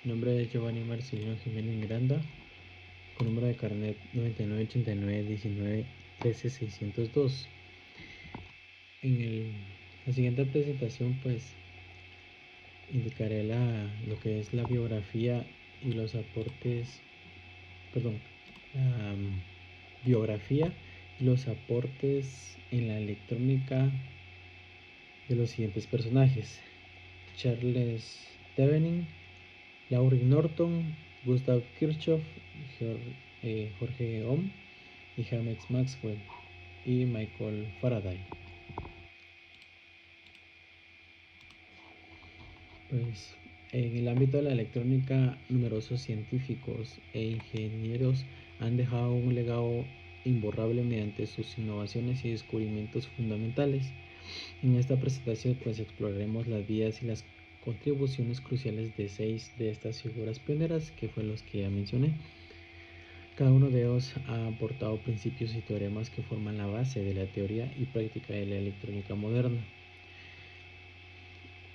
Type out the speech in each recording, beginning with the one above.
Mi nombre es Giovanni Marcelino Jiménez Miranda, con número de carnet 99891913-602. La siguiente presentación pues indicaré lo que es la biografía y los aportes, la biografía y los aportes en la electrónica de los siguientes personajes: Charles Thevenin, Laurie Norton, Gustav Kirchhoff, Jorge Ohm y James Maxwell y Michael Faraday. Pues en el ámbito de la electrónica, numerosos científicos e ingenieros han dejado un legado imborrable mediante sus innovaciones y descubrimientos fundamentales. En esta presentación pues exploraremos las vidas y las contribuciones cruciales de 6 de estas figuras pioneras, que fue los que ya mencioné. Cada uno de ellos ha aportado principios y teoremas que forman la base de la teoría y práctica de la electrónica moderna.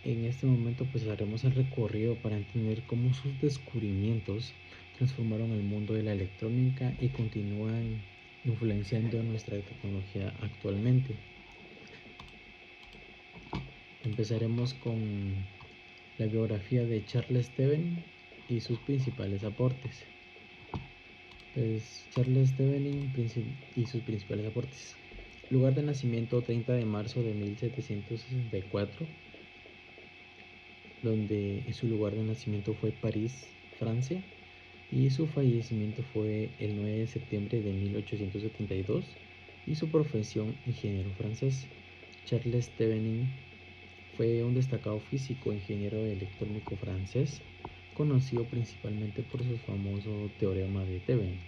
En este momento pues haremos el recorrido para entender cómo sus descubrimientos transformaron el mundo de la electrónica y continúan influenciando nuestra tecnología actualmente. Empezaremos con la biografía de Charles Thevenin y sus principales aportes. Charles Thevenin y sus principales aportes. Lugar de nacimiento: 30 de marzo de 1764, donde su lugar de nacimiento fue París, Francia, y su fallecimiento fue el 9 de septiembre de 1872, y su profesión: ingeniero francés. Charles Thevenin fue un destacado físico e ingeniero electrónico francés, conocido principalmente por su famoso teorema de Thevenin.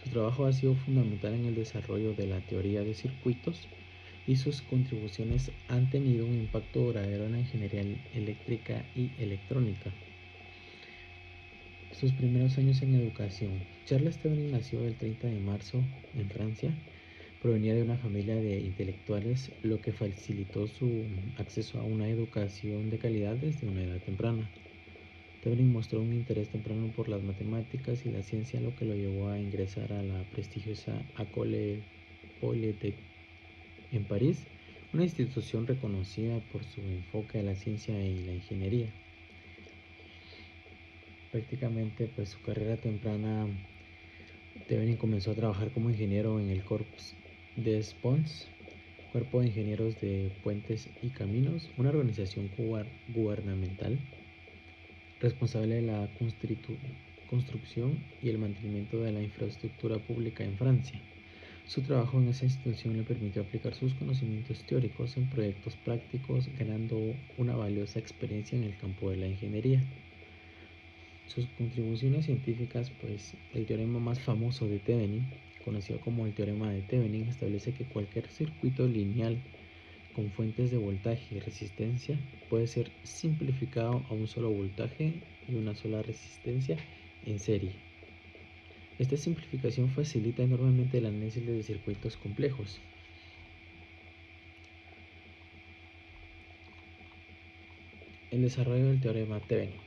Su trabajo ha sido fundamental en el desarrollo de la teoría de circuitos, y sus contribuciones han tenido un impacto duradero en la ingeniería eléctrica y electrónica. Sus primeros años en educación. Charles Thevenin nació el 30 de marzo en Francia. Provenía de una familia de intelectuales, lo que facilitó su acceso a una educación de calidad desde una edad temprana. Thevenin mostró un interés temprano por las matemáticas y la ciencia, lo que lo llevó a ingresar a la prestigiosa École Polytechnique en París, una institución reconocida por su enfoque a la ciencia y la ingeniería. Prácticamente pues su carrera temprana, Thevenin comenzó a trabajar como ingeniero en el Corps des Ponts, Cuerpo de Ingenieros de Puentes y Caminos, una organización gubernamental responsable de la construcción y el mantenimiento de la infraestructura pública en Francia. Su trabajo en esa institución le permitió aplicar sus conocimientos teóricos en proyectos prácticos, ganando una valiosa experiencia en el campo de la ingeniería. Sus contribuciones científicas, pues el teorema más famoso de Thevenin, conocido como el teorema de Thevenin, establece que cualquier circuito lineal con fuentes de voltaje y resistencia puede ser simplificado a un solo voltaje y una sola resistencia en serie. Esta simplificación facilita enormemente el análisis de circuitos complejos. El desarrollo del teorema Thevenin.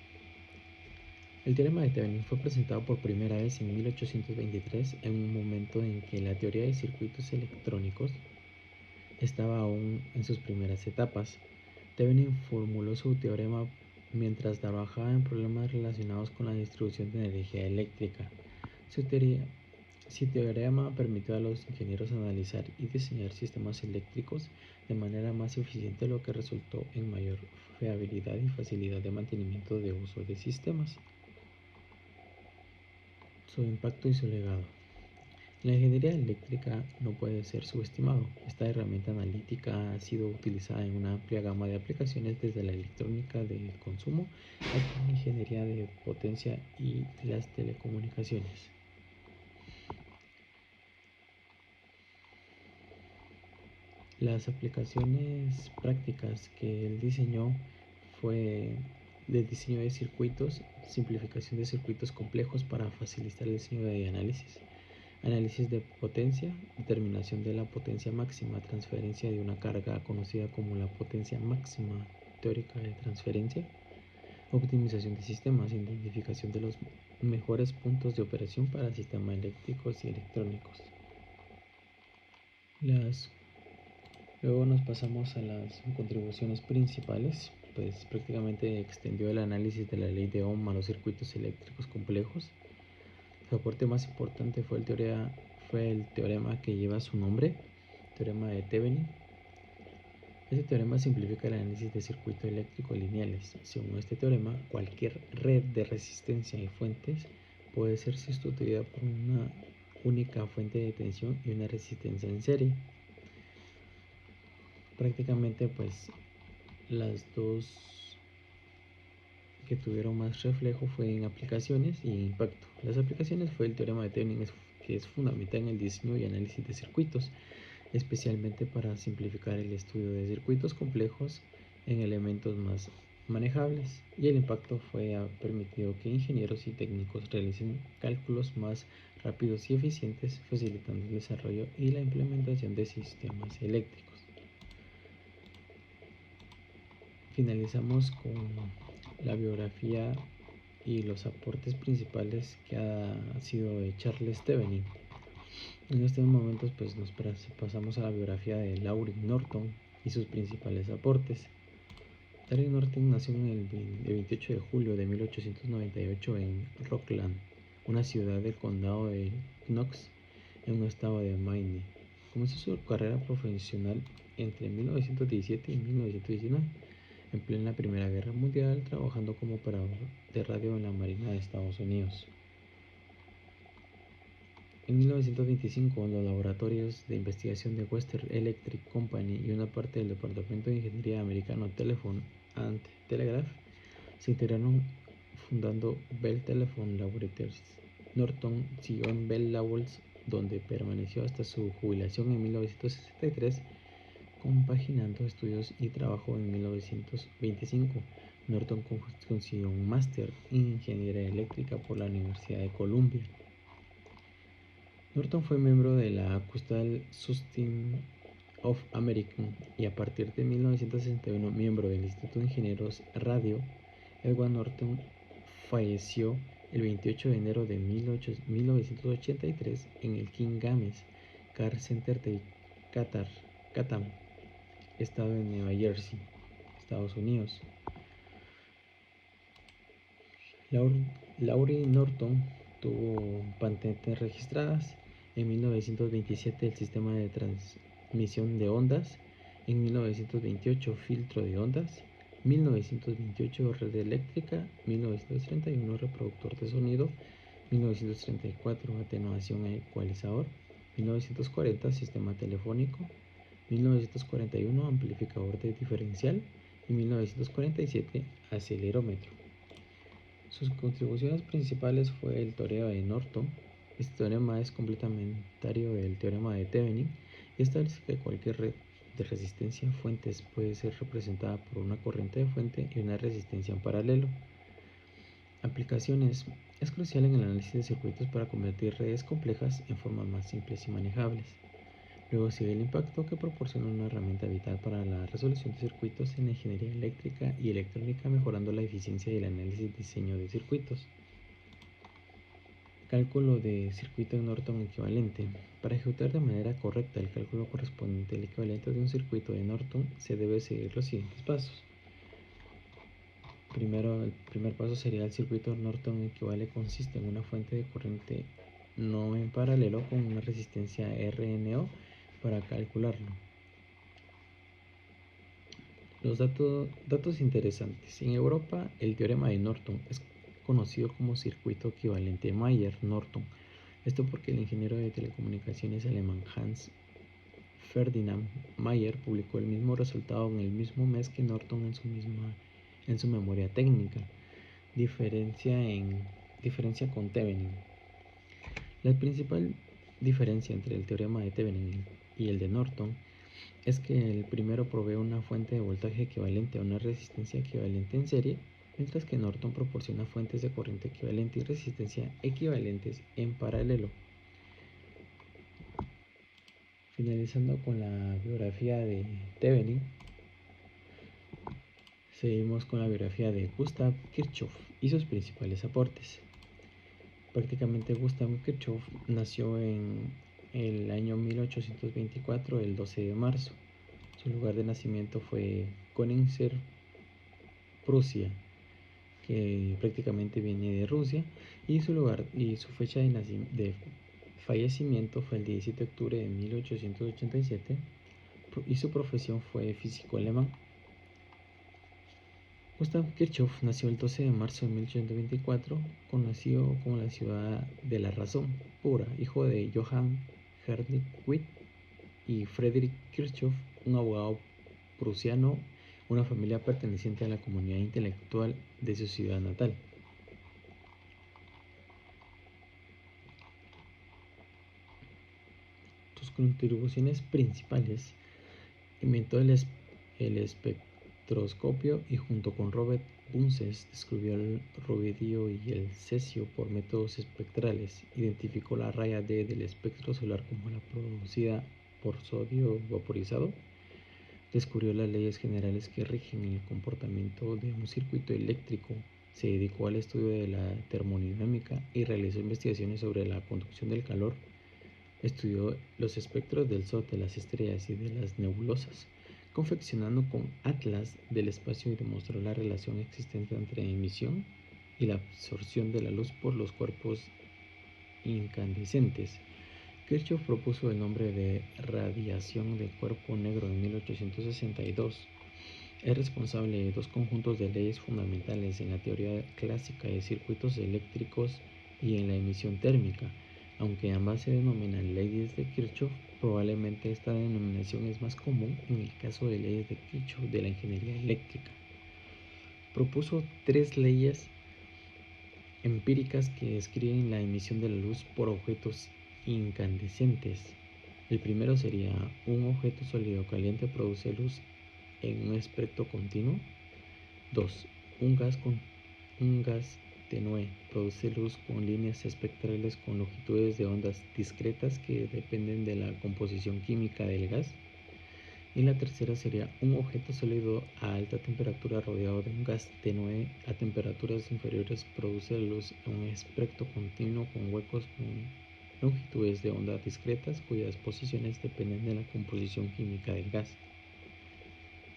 El teorema de Thevenin fue presentado por primera vez en 1823, en un momento en que la teoría de circuitos electrónicos estaba aún en sus primeras etapas. Thevenin formuló su teorema mientras trabajaba en problemas relacionados con la distribución de energía eléctrica. Su teorema permitió a los ingenieros analizar y diseñar sistemas eléctricos de manera más eficiente, lo que resultó en mayor fiabilidad y facilidad de mantenimiento de uso de sistemas. Su impacto y su legado. La ingeniería eléctrica no puede ser subestimado. Esta herramienta analítica ha sido utilizada en una amplia gama de aplicaciones, desde la electrónica de consumo hasta la ingeniería de potencia y las telecomunicaciones. Las aplicaciones prácticas que él diseñó fue de diseño de circuitos, simplificación de circuitos complejos para facilitar el diseño de análisis de potencia, determinación de la potencia máxima, transferencia de una carga conocida como la potencia máxima teórica de transferencia, optimización de sistemas, identificación de los mejores puntos de operación para sistemas eléctricos y electrónicos. Luego nos pasamos a las contribuciones principales, pues prácticamente extendió el análisis de la ley de Ohm a los circuitos eléctricos complejos. Su aporte más importante fue el teorema que lleva su nombre, teorema de Thevenin. Este teorema simplifica el análisis de circuitos eléctricos lineales. Según este teorema, cualquier red de resistencia y fuentes puede ser sustituida por una única fuente de tensión y una resistencia en serie. Prácticamente pues las dos que tuvieron más reflejo fue en aplicaciones y impacto. Las aplicaciones fue el teorema de Thevenin, que es fundamental en el diseño y análisis de circuitos, especialmente para simplificar el estudio de circuitos complejos en elementos más manejables, y el impacto ha permitido que ingenieros y técnicos realicen cálculos más rápidos y eficientes, facilitando el desarrollo y la implementación de sistemas eléctricos. Finalizamos con la biografía y los aportes principales que ha sido de Charles Thevenin. En estos momentos pues nos pasamos a la biografía de Laurie Norton y sus principales aportes. Laurie Norton nació el 28 de julio de 1898 en Rockland, una ciudad del condado de Knox, en un estado de Maine. Comenzó su carrera profesional entre 1917 y 1919, en plena Primera Guerra Mundial, trabajando como operador de radio en la Marina de Estados Unidos. En 1925, los laboratorios de investigación de Western Electric Company y una parte del departamento de ingeniería americano Telephone and Telegraph se integraron, fundando Bell Telephone Laboratories. Norton siguió en Bell Labs, donde permaneció hasta su jubilación en 1963, compaginando estudios y trabajo. En 1925, Norton consiguió un máster en ingeniería eléctrica por la Universidad de Columbia. Norton fue miembro de la Acoustical Society of America y a partir de 1961 miembro del Instituto de Ingenieros Radio. Edward Norton falleció el 28 de enero de 1983 en el King James Car Center de Chatham, estado de Nueva Jersey, Estados Unidos. Laurie Norton tuvo patentes registradas en 1927 el sistema de transmisión de ondas, en 1928 filtro de ondas, 1928 red eléctrica, 1931 reproductor de sonido, 1934 atenuación e ecualizador, 1940 sistema telefónico, 1941 amplificador de diferencial y 1947 acelerómetro. Sus contribuciones principales fue el teorema de Norton. Este teorema es complementario del teorema de Thevenin y establece que cualquier red de resistencia fuentes puede ser representada por una corriente de fuente y una resistencia en paralelo. Aplicaciones. Es crucial en el análisis de circuitos para convertir redes complejas en formas más simples y manejables. Luego sigue el impacto, que proporciona una herramienta vital para la resolución de circuitos en la ingeniería eléctrica y electrónica, mejorando la eficiencia del análisis y diseño de circuitos. Cálculo de circuito Norton equivalente. Para ejecutar de manera correcta el cálculo correspondiente al equivalente de un circuito de Norton, se debe seguir los siguientes pasos. El primer paso sería: el circuito Norton equivalente consiste en una fuente de corriente no en paralelo con una resistencia RNO. Para calcularlo, los datos interesantes. En Europa, el teorema de Norton es conocido como circuito equivalente Mayer-Norton. Esto porque el ingeniero de telecomunicaciones alemán Hans Ferdinand Mayer publicó el mismo resultado en el mismo mes que Norton en su memoria técnica. Diferencia con Thevenin. La principal diferencia entre el teorema de Thevenin y el de Norton es que el primero provee una fuente de voltaje equivalente a una resistencia equivalente en serie, mientras que Norton proporciona fuentes de corriente equivalente y resistencia equivalentes en paralelo. Finalizando con la biografía de Thevenin, Seguimos con la biografía de Gustav Kirchhoff y sus principales aportes. Prácticamente Gustav Kirchhoff nació en el año 1824, el 12 de marzo. Su lugar de nacimiento fue Königsberg, Prusia, que prácticamente viene de Rusia, y su fecha de fallecimiento fue el 17 de octubre de 1887, y su profesión fue físico alemán. Gustav Kirchhoff nació el 12 de marzo de 1824, conocido como la ciudad de la razón pura, hijo de Johann Heinrich Witt y Friedrich Kirchhoff, un abogado prusiano, una familia perteneciente a la comunidad intelectual de su ciudad natal. Sus contribuciones principales: inventó el espectroscopio y junto con Robert Bunsen descubrió el rubidio y el cesio por métodos espectrales. Identificó la raya D del espectro solar como la producida por sodio vaporizado. Descubrió las leyes generales que rigen el comportamiento de un circuito eléctrico. Se dedicó al estudio de la termodinámica y realizó investigaciones sobre la conducción del calor. Estudió los espectros del Sol, de las estrellas y de las nebulosas, confeccionando con atlas del espacio, y demostró la relación existente entre la emisión y la absorción de la luz por los cuerpos incandescentes. Kirchhoff propuso el nombre de radiación de cuerpo negro en 1862. Es responsable de dos conjuntos de leyes fundamentales en la teoría clásica de circuitos eléctricos y en la emisión térmica. Aunque ambas se denominan leyes de Kirchhoff, probablemente esta denominación es más común en el caso de leyes de Kirchhoff de la ingeniería eléctrica. Propuso tres leyes empíricas que describen la emisión de la luz por objetos incandescentes. El primero sería: un objeto sólido caliente produce luz en un espectro continuo. 2. Un gas tenue produce luz con líneas espectrales con longitudes de ondas discretas que dependen de la composición química del gas. Y la tercera sería: un objeto sólido a alta temperatura rodeado de un gas tenue a temperaturas inferiores produce luz en un espectro continuo con huecos con longitudes de onda discretas cuyas posiciones dependen de la composición química del gas.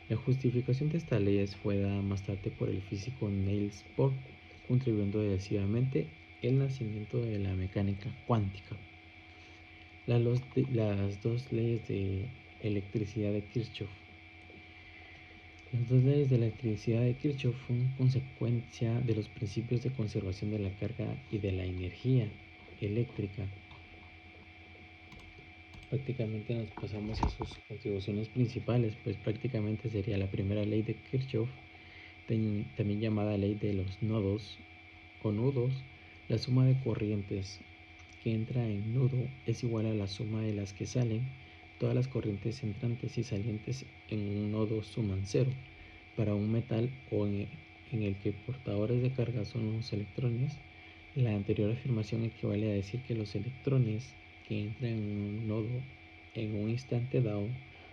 La justificación de estas leyes fue dada más tarde por el físico Niels Bohr, contribuyendo decisivamente el nacimiento de la mecánica cuántica. Las dos leyes de electricidad de Kirchhoff. Las dos leyes de electricidad de Kirchhoff son consecuencia de los principios de conservación de la carga y de la energía eléctrica. Prácticamente nos pasamos a sus contribuciones principales, pues prácticamente sería la primera ley de Kirchhoff, también llamada ley de los nodos o nudos. La suma de corrientes que entra en nudo es igual a la suma de las que salen. Todas las corrientes entrantes y salientes en un nodo suman cero. Para un metal o en el que portadores de carga son los electrones, la anterior afirmación equivale a decir que los electrones que entran en un nodo en un instante dado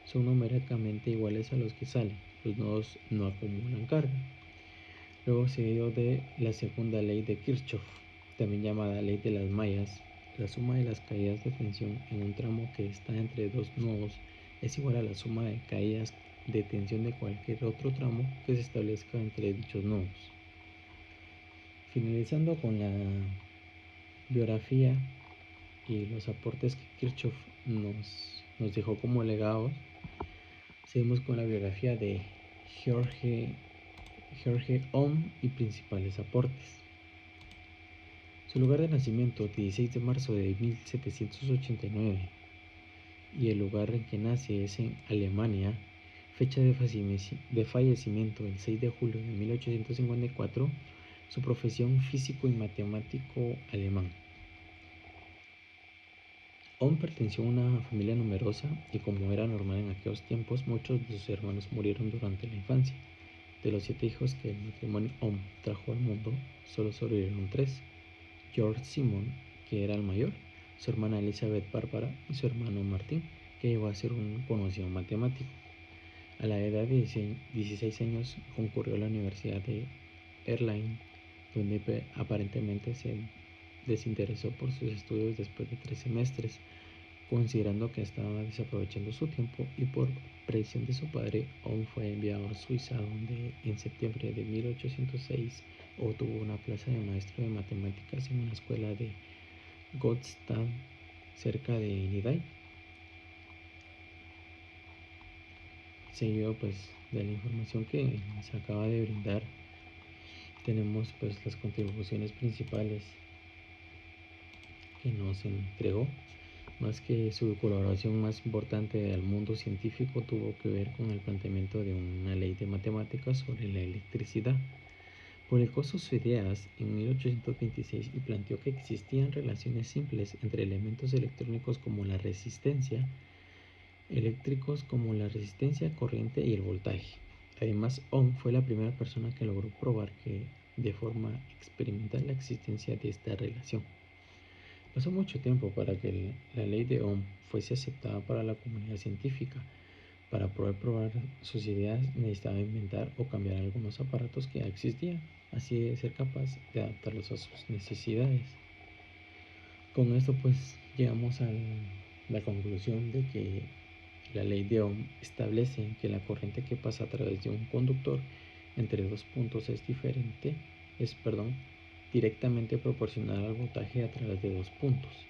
son numéricamente iguales a los que salen. Los nodos no acumulan carga. Luego seguido de la segunda ley de Kirchhoff, también llamada ley de las mallas. La suma de las caídas de tensión en un tramo que está entre dos nodos es igual a la suma de caídas de tensión de cualquier otro tramo que se establezca entre dichos nodos. Finalizando con la biografía y los aportes que Kirchhoff nos dejó como legados, seguimos con la biografía de George Ohm y principales aportes. Su lugar de nacimiento, 16 de marzo de 1789, y el lugar en que nace es en Alemania. Fecha de fallecimiento, el 6 de julio de 1854. Su profesión: físico y matemático alemán. Ohm perteneció a una familia numerosa y, como era normal en aquellos tiempos, muchos de sus hermanos murieron durante la infancia. De los 7 hijos que el matrimonio Ohm trajo al mundo, solo sobrevivieron 3: George Simon, que era el mayor, su hermana Elizabeth Bárbara y su hermano Martín, que llegó a ser un conocido matemático. A la edad de 16 años concurrió a la Universidad de Erlangen, donde aparentemente se desinteresó por sus estudios después de 3 semestres, considerando que estaba desaprovechando su tiempo, y por presión de su padre aún fue enviado a Suiza, donde en septiembre de 1806 obtuvo una plaza de maestro de matemáticas en una escuela de Gottstein, cerca de Nidai. Seguido pues de la información que se acaba de brindar, tenemos pues las contribuciones principales que nos entregó. Más que su colaboración más importante al mundo científico tuvo que ver con el planteamiento de una ley de matemáticas sobre la electricidad. Publicó sus ideas en 1826 y planteó que existían relaciones simples entre elementos electrónicos como la resistencia, corriente y el voltaje. Además, Ohm fue la primera persona que logró probar que de forma experimental la existencia de esta relación. Pasó mucho tiempo para que la ley de Ohm fuese aceptada para la comunidad científica. Para poder probar sus ideas necesitaba inventar o cambiar algunos aparatos que ya existían, así de ser capaz de adaptarlos a sus necesidades. Con esto pues llegamos a la conclusión de que la ley de Ohm establece que la corriente que pasa a través de un conductor entre dos puntos es directamente proporcional al voltaje a través de dos puntos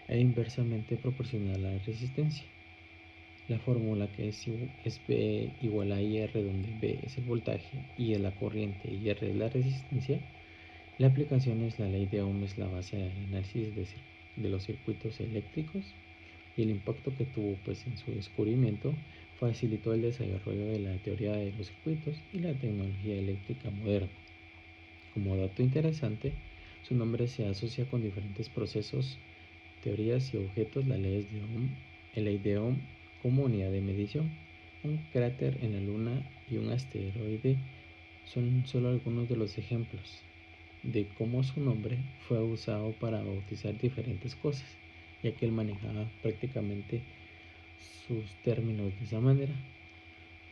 e inversamente proporcional a la resistencia. La fórmula que es B igual a IR, donde B es el voltaje, I es la corriente y R es la resistencia. La aplicación es la ley de Ohm, es la base del análisis de los circuitos eléctricos, y el impacto que tuvo pues en su descubrimiento facilitó el desarrollo de la teoría de los circuitos y la tecnología eléctrica moderna. Como dato interesante, su nombre se asocia con diferentes procesos, teorías y objetos. La ley de Ohm como unidad de medición, un cráter en la Luna y un asteroide son solo algunos de los ejemplos de cómo su nombre fue usado para bautizar diferentes cosas, ya que él manejaba prácticamente sus términos de esa manera.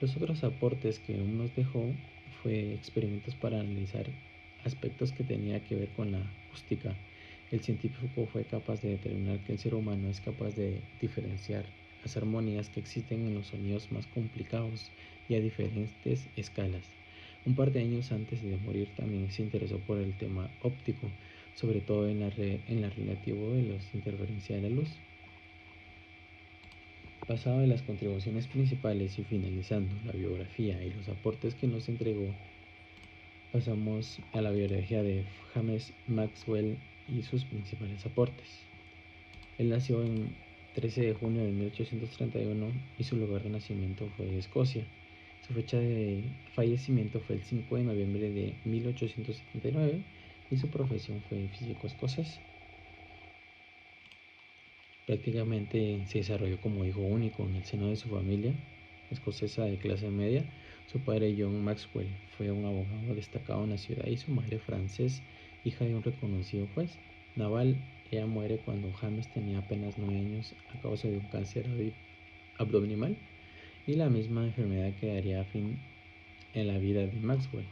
Los otros aportes que aún nos dejó fue experimentos para analizar aspectos que tenía que ver con la acústica. El científico fue capaz de determinar que el ser humano es capaz de diferenciar las armonías que existen en los sonidos más complicados y a diferentes escalas. Un par de años antes de morir también se interesó por el tema óptico, sobre todo en la relativo de las interferencias de la luz. Pasado de las contribuciones principales y finalizando la biografía y los aportes que nos entregó, pasamos a la biografía de James Maxwell y sus principales aportes. Él nació el 13 de junio de 1831 y su lugar de nacimiento fue Escocia. Su fecha de fallecimiento fue el 5 de noviembre de 1879 y su profesión fue físico escocés. Prácticamente se desarrolló como hijo único en el seno de su familia escocesa de clase media. Su padre, John Maxwell, fue un abogado destacado en la ciudad, y su madre, Frances, hija de un reconocido juez naval. Ella muere cuando James tenía apenas 9 años a causa de un cáncer abdominal, y la misma enfermedad que daría fin en la vida de Maxwell.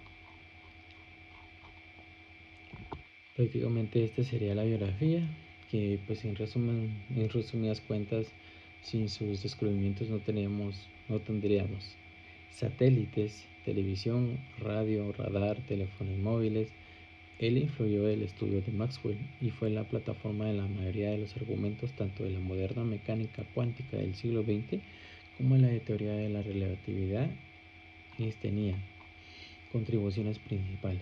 Prácticamente esta sería la biografía, que pues en resumidas cuentas, sin sus descubrimientos no tendríamos satélites, televisión, radio, radar, teléfonos móviles. Él influyó el estudio de Maxwell y fue la plataforma de la mayoría de los argumentos, tanto de la moderna mecánica cuántica del siglo XX como la de teoría de la relatividad einsteiniana. Contribuciones principales: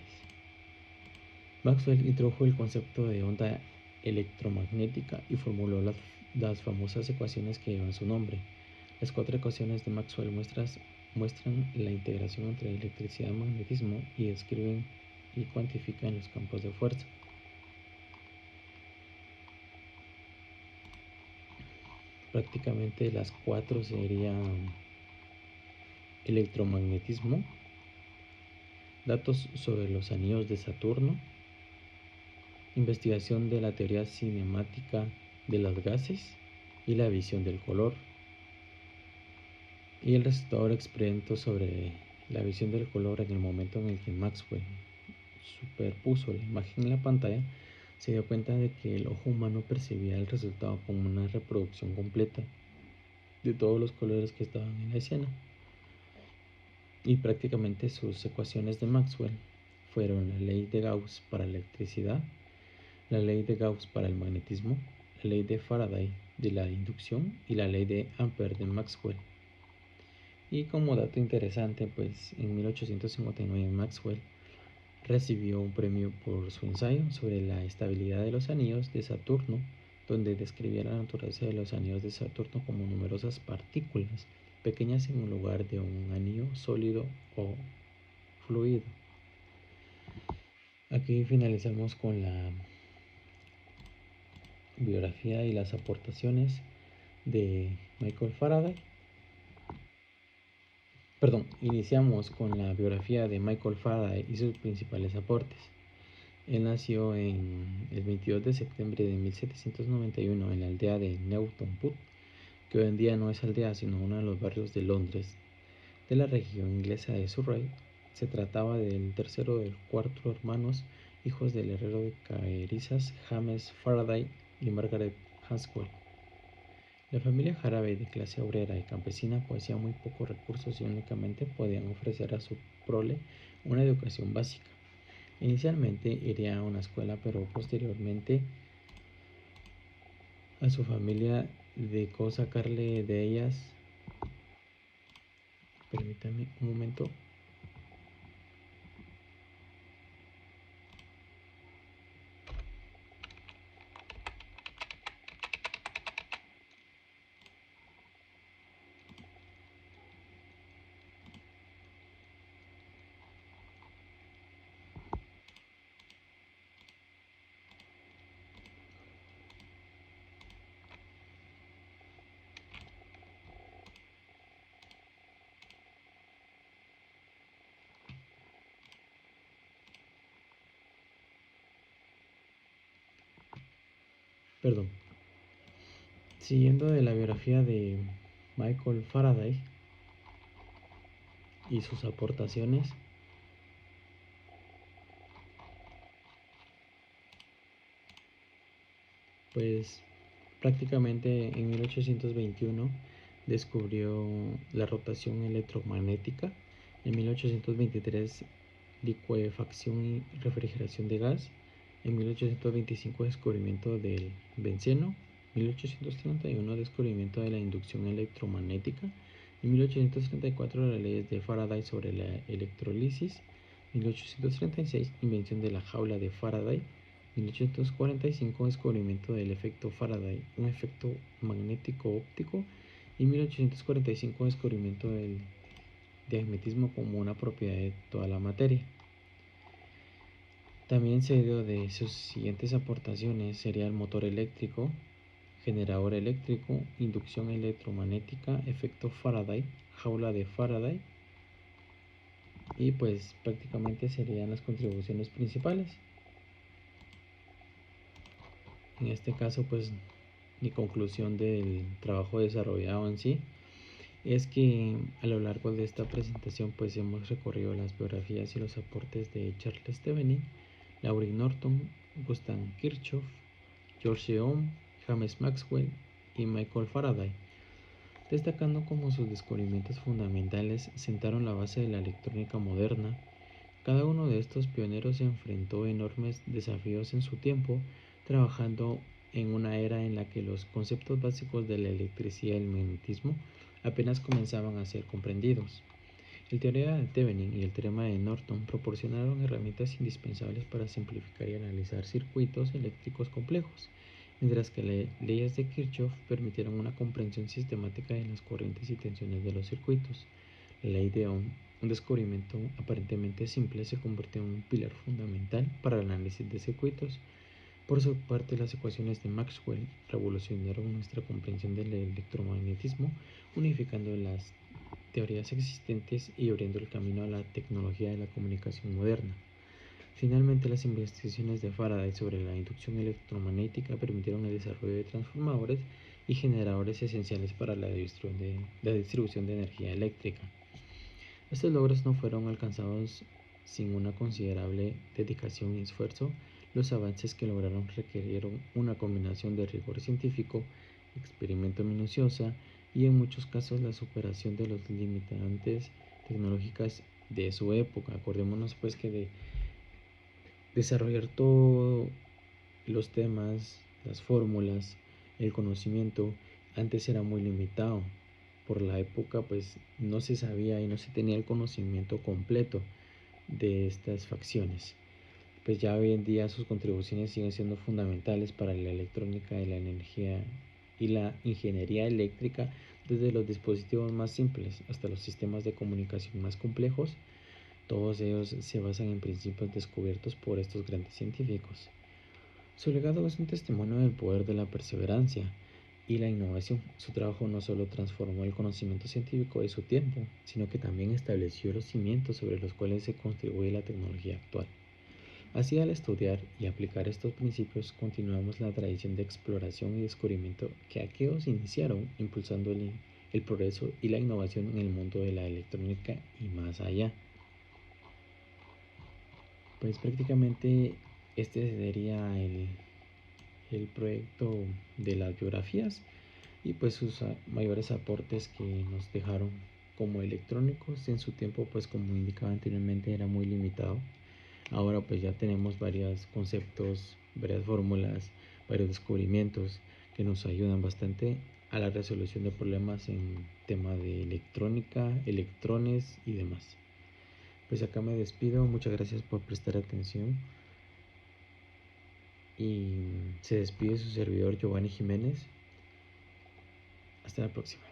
Maxwell introdujo el concepto de onda electromagnética y formuló las famosas ecuaciones que llevan su nombre. Las 4 ecuaciones de Maxwell muestran la integración entre electricidad y magnetismo, y describen y cuantifican los campos de fuerza. Prácticamente las 4 serían electromagnetismo, datos sobre los anillos de Saturno, investigación de la teoría cinemática de los gases y la visión del color. Y el resultado experimento sobre la visión del color en el momento en el que Maxwell superpuso la imagen en la pantalla, se dio cuenta de que el ojo humano percibía el resultado como una reproducción completa de todos los colores que estaban en la escena. Y prácticamente sus ecuaciones de Maxwell fueron la ley de Gauss para la electricidad, la ley de Gauss para el magnetismo, la ley de Faraday de la inducción y la ley de Ampère de Maxwell. Y como dato interesante, pues en 1859 Maxwell recibió un premio por su ensayo sobre la estabilidad de los anillos de Saturno, donde describía la naturaleza de los anillos de Saturno como numerosas partículas pequeñas en un lugar de un anillo sólido o fluido. Aquí finalizamos con la biografía y las aportaciones de Michael Faraday. Iniciamos con la biografía de Michael Faraday y sus principales aportes. Él nació el 22 de septiembre de 1791 en la aldea de Newton Put, que hoy en día no es aldea sino uno de los barrios de Londres, de la región inglesa de Surrey. Se trataba del tercero de cuatro hermanos, hijos del herrero de caerizas James Faraday y Margaret Haswell. La familia Harvey, de clase obrera y campesina, poseía muy pocos recursos y únicamente podían ofrecer a su prole una educación básica. Inicialmente iría a una escuela, pero posteriormente a su familia dedicó sacarle de ellas. Permítame un momento. Perdón. Siguiendo de la biografía de Michael Faraday y sus aportaciones, pues prácticamente en 1821 descubrió la rotación electromagnética. En 1823 licuefacción y refrigeración de gas. En 1825 descubrimiento del benceno. 1831 descubrimiento de la inducción electromagnética. En 1834 las leyes de Faraday sobre la electrolisis. 1836 invención de la jaula de Faraday. 1845 descubrimiento del efecto Faraday, un efecto magnético óptico. Y 1845 descubrimiento del diagnetismo como una propiedad de toda la materia. También se dio de sus siguientes aportaciones sería el motor eléctrico, generador eléctrico, inducción electromagnética, efecto Faraday, jaula de Faraday, y pues prácticamente serían las contribuciones principales. En este caso, pues mi conclusión del trabajo desarrollado en sí es que a lo largo de esta presentación pues hemos recorrido las biografías y los aportes de Charles Thevenin, Laurie Norton, Gustav Kirchhoff, George Ohm, James Maxwell y Michael Faraday, destacando como sus descubrimientos fundamentales sentaron la base de la electrónica moderna. Cada uno de estos pioneros se enfrentó a enormes desafíos en su tiempo, trabajando en una era en la que los conceptos básicos de la electricidad y el magnetismo apenas comenzaban a ser comprendidos. El teorema de Thevenin y el teorema de Norton proporcionaron herramientas indispensables para simplificar y analizar circuitos eléctricos complejos, mientras que las leyes de Kirchhoff permitieron una comprensión sistemática de las corrientes y tensiones de los circuitos. La ley de Ohm, un descubrimiento aparentemente simple, se convirtió en un pilar fundamental para el análisis de circuitos. Por su parte, las ecuaciones de Maxwell revolucionaron nuestra comprensión del electromagnetismo, unificando las teorías existentes y abriendo el camino a la tecnología de la comunicación moderna. Finalmente, las investigaciones de Faraday sobre la inducción electromagnética permitieron el desarrollo de transformadores y generadores esenciales para la distribución de energía eléctrica. Estos logros no fueron alcanzados sin una considerable dedicación y esfuerzo. Los avances que lograron requirieron una combinación de rigor científico, experimento minuciosa y en muchos casos la superación de los limitantes tecnológicas de su época. Acordémonos pues que de desarrollar todos los temas, las fórmulas, el conocimiento, antes era muy limitado. Por la época pues no se sabía y no se tenía el conocimiento completo de estas facciones. Pues ya hoy en día sus contribuciones siguen siendo fundamentales para la electrónica y la energía y la ingeniería eléctrica, desde los dispositivos más simples hasta los sistemas de comunicación más complejos. Todos ellos se basan en principios descubiertos por estos grandes científicos. Su legado es un testimonio del poder de la perseverancia y la innovación. Su trabajo no solo transformó el conocimiento científico de su tiempo, sino que también estableció los cimientos sobre los cuales se construye la tecnología actual. Así, al estudiar y aplicar estos principios, continuamos la tradición de exploración y descubrimiento que aquellos iniciaron, impulsando el progreso y la innovación en el mundo de la electrónica y más allá. Pues prácticamente este sería el proyecto de las biografías y pues sus mayores aportes que nos dejaron como electrónicos. En su tiempo, pues como indicaba anteriormente, era muy limitado. Ahora pues ya tenemos varios conceptos, varias fórmulas, varios descubrimientos que nos ayudan bastante a la resolución de problemas en tema de electrónica, electrones y demás. Pues acá me despido, muchas gracias por prestar atención y se despide su servidor Giovanni Jiménez. Hasta la próxima.